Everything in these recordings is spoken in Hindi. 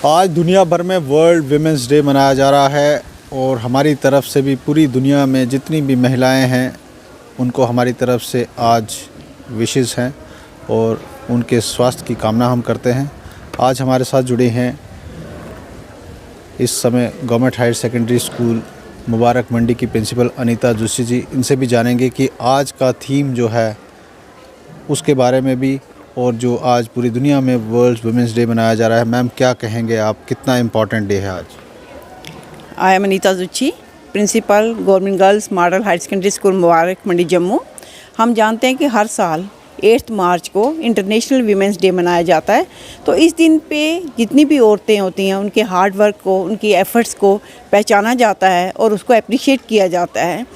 आज दुनिया भर में वर्ल्ड विमेंस डे मनाया जा रहा है और हमारी तरफ से भी पूरी दुनिया में जितनी भी महिलाएं हैं उनको हमारी तरफ से आज विशेस हैं और उनके स्वास्थ्य की कामना हम करते हैं। आज हमारे साथ जुड़े हैं इस समय government higher secondary school Mubarak मंडी की प्रिंसिपल अनीता जोशी जी। इनसे भी जानेंगे कि आज का थीम जो है उसके बारे में भी, और जो आज पूरी दुनिया में वर्ल्ड वुमेंस डे मनाया जा रहा है। मैम क्या कहेंगे आप, कितना इम्पोर्टेंट डे है आज? I am Anita Joshi, principal government girls model higher secondary school Mubarak Mandi Jammu. हम जानते हैं कि हर साल 8 मार्च को इंटरनेशनल वीमेंस डे मनाया जाता है। तो इस दिन पे जितनी भी औरतें होती हैं उनके हार्ड वर्क को, उनकी एफ़र्ट्स को पहचाना जाता है और उसको अप्रिशिएट किया जाता है।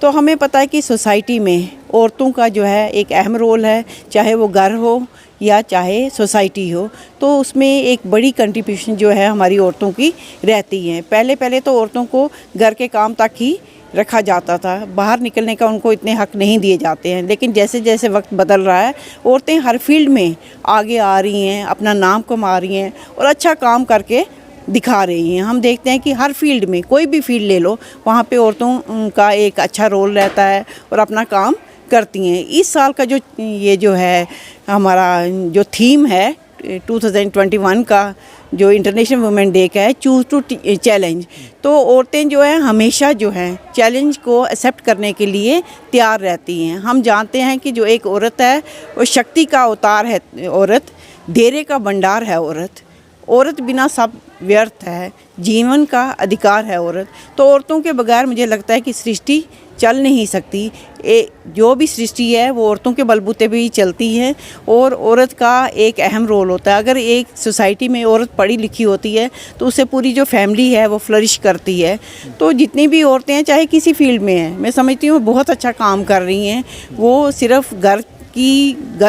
तो हमें पता है कि सोसाइटी में औरतों का जो है एक अहम रोल है, चाहे वो घर हो या चाहे सोसाइटी हो। तो उसमें एक बड़ी कंट्रीब्यूशन जो है हमारी औरतों की रहती है। पहले तो औरतों को घर के काम तक ही रखा जाता था, बाहर निकलने का उनको इतने हक नहीं दिए जाते हैं। लेकिन जैसे जैसे वक्त बदल रहा है औरतें हर फील्ड में आगे आ रही हैं, अपना नाम कमा रही हैं और अच्छा काम करके दिखा रही हैं। हम देखते हैं कि हर फील्ड में, कोई भी फील्ड ले लो, वहाँ पे औरतों का एक अच्छा रोल रहता है और अपना काम करती हैं। इस साल का जो है हमारा जो थीम है 2021 का, जो इंटरनेशनल वुमेन डे का है, चूज़ टू चैलेंज। तो औरतें जो है हमेशा जो है चैलेंज को एक्सेप्ट करने के लिए तैयार रहती हैं। हम जानते हैं कि जो एक औरत है वो शक्ति का अवतार है, औरत धैर्य का भंडार है, औरत बिना सब व्यर्थ है, जीवन का अधिकार है औरत। तो औरतों के बगैर मुझे लगता है कि सृष्टि चल नहीं सकती। जो भी सृष्टि है वो औरतों के बलबूते पे ही चलती है और औरत का एक अहम रोल होता है। अगर एक सोसाइटी में औरत पढ़ी लिखी होती है तो उससे पूरी जो फैमिली है वो फ्लरिश करती है। तो जितनी भी औरतें हैं, चाहे किसी फील्ड में हैं, मैं समझती हूँ बहुत अच्छा काम कर रही हैं। वो सिर्फ घर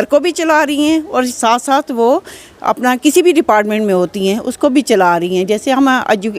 को भी चला रही हैं और साथ साथ वो अपना किसी भी डिपार्टमेंट में होती हैं उसको भी चला रही हैं। जैसे हम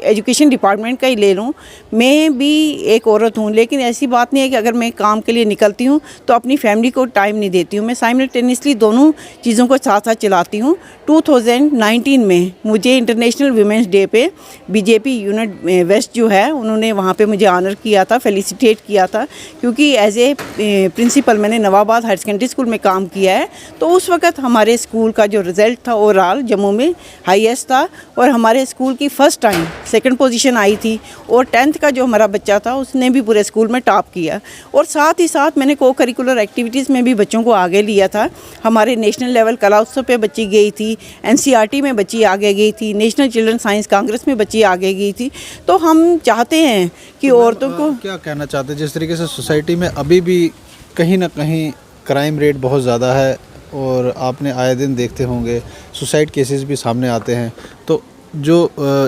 एजुकेशन डिपार्टमेंट का ही ले लूँ, मैं भी एक औरत हूँ, लेकिन ऐसी बात नहीं है कि अगर मैं काम के लिए निकलती हूँ तो अपनी फैमिली को टाइम नहीं देती हूँ। मैं साइमल्टेनियसली दोनों चीज़ों को साथ साथ चलाती हूँ। 2019 में मुझे इंटरनेशनल वीमेंस डे पे बीजेपी यूनिट वेस्ट जो है उन्होंने वहाँ पे मुझे ऑनर किया था, फेलिसिटेट किया था, क्योंकि एज ए प्रिंसिपल मैंने नवाबाद हायर सेकेंडरी स्कूल में काम किया है। तो उस वक्त हमारे स्कूल का जो रिज़ल्ट था ओवरऑल जम्मू में हाईएस्ट था और हमारे स्कूल की फ़र्स्ट टाइम 2nd पोजीशन आई थी और 10th का जो हमारा बच्चा था उसने भी पूरे स्कूल में टॉप किया। और साथ ही साथ मैंने को करिकुलर एक्टिविटीज़ में भी बच्चों को आगे लिया था। हमारे नेशनल लेवल कला उत्सव पे बच्ची गई थी, NCERT में बच्ची आगे गई थी, नेशनल चिल्ड्रन साइंस कांग्रेस में बच्ची आगे गई थी। तो हम चाहते हैं कि औरतों को क्या कहना चाहते हैं, जिस तरीके से सोसाइटी में अभी भी कहीं ना कहीं क्राइम रेट बहुत ज़्यादा है और आपने आए दिन देखते होंगे सुसाइड केसेस भी सामने आते हैं, तो जो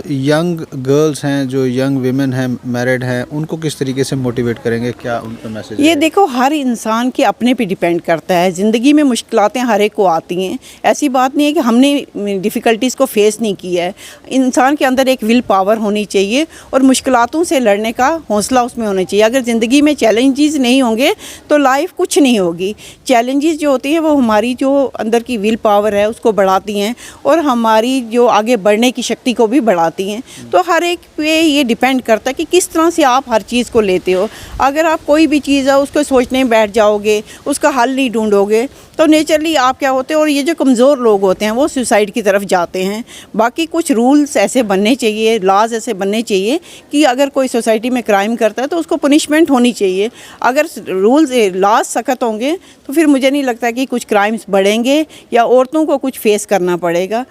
यंग गर्ल्स हैं, जो यंग वीमेन हैं, मैरिड हैं, उनको किस तरीके से मोटिवेट करेंगे, क्या उनका मैसेज है? ये देखो, हर इंसान के अपने पे डिपेंड करता है। ज़िंदगी में मुश्किलातें हर एक को आती हैं। ऐसी बात नहीं है कि हमने डिफ़िकल्टीज़ को फेस नहीं किया है। इंसान के अंदर एक विल पावर होनी चाहिए और मुश्किलातों से लड़ने का हौसला उसमें होना चाहिए। अगर ज़िंदगी में चैलेंजेस नहीं होंगे तो लाइफ कुछ नहीं होगी। चैलेंजेस जो होती हैं वो हमारी जो अंदर की विल पावर है उसको बढ़ाती हैं और हमारी जो आगे बढ़ने की शक्ति को भी बढ़ाती हैं। तो हर एक पे ये डिपेंड करता है कि किस तरह से आप हर चीज़ को लेते हो। अगर आप कोई भी चीज़ है उसको सोचने बैठ जाओगे, उसका हल नहीं ढूंढोगे, तो नेचरली आप क्या होते हैं, और ये जो कमज़ोर लोग होते हैं वो सुसाइड की तरफ जाते हैं। बाकी कुछ रूल्स ऐसे बनने चाहिए, लॉज ऐसे बनने चाहिए कि अगर कोई सोसाइटी में क्राइम करता है तो उसको पनिशमेंट होनी चाहिए। अगर रूल्स लॉज सख्त होंगे तो फिर मुझे नहीं लगता कि कुछ क्राइम्स बढ़ेंगे या औरतों को कुछ फेस करना पड़ेगा।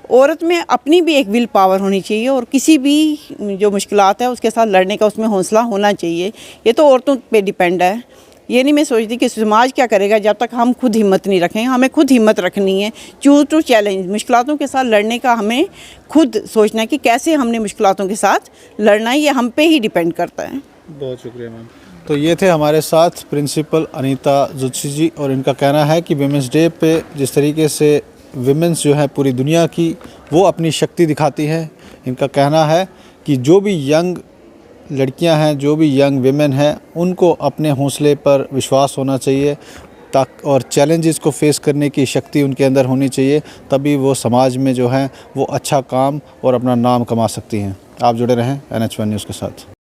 औरत में अपनी भी एक विल पावर होनी चाहिए और किसी भी जो मुश्किलात है उसके साथ लड़ने का उसमें हौसला होना चाहिए। ये तो औरतों पे डिपेंड है। ये नहीं मैं सोचती कि समाज क्या करेगा, जब तक हम खुद हिम्मत नहीं रखें। हमें खुद हिम्मत रखनी है। चूज़ टू चैलेंज, मुश्किलातों के साथ लड़ने का हमें खुद सोचना है कि कैसे हमने मुश्किलातों के साथ लड़ना है। ये हम पे ही डिपेंड करता है। बहुत शुक्रिया मैम। तो ये थे हमारे साथ प्रिंसिपल अनीता जोशी जी और इनका कहना है कि विमेंस डे पे जिस तरीके से विमेंस जो है पूरी दुनिया की वो अपनी शक्ति दिखाती है। इनका कहना है कि जो भी यंग लड़कियां हैं, जो भी यंग विमेन हैं, उनको अपने हौसले पर विश्वास होना चाहिए और चैलेंजेस को फेस करने की शक्ति उनके अंदर होनी चाहिए, तभी वो समाज में जो है वो अच्छा काम और अपना नाम कमा सकती हैं। आप जुड़े रहें NH1 न्यूज़ के साथ।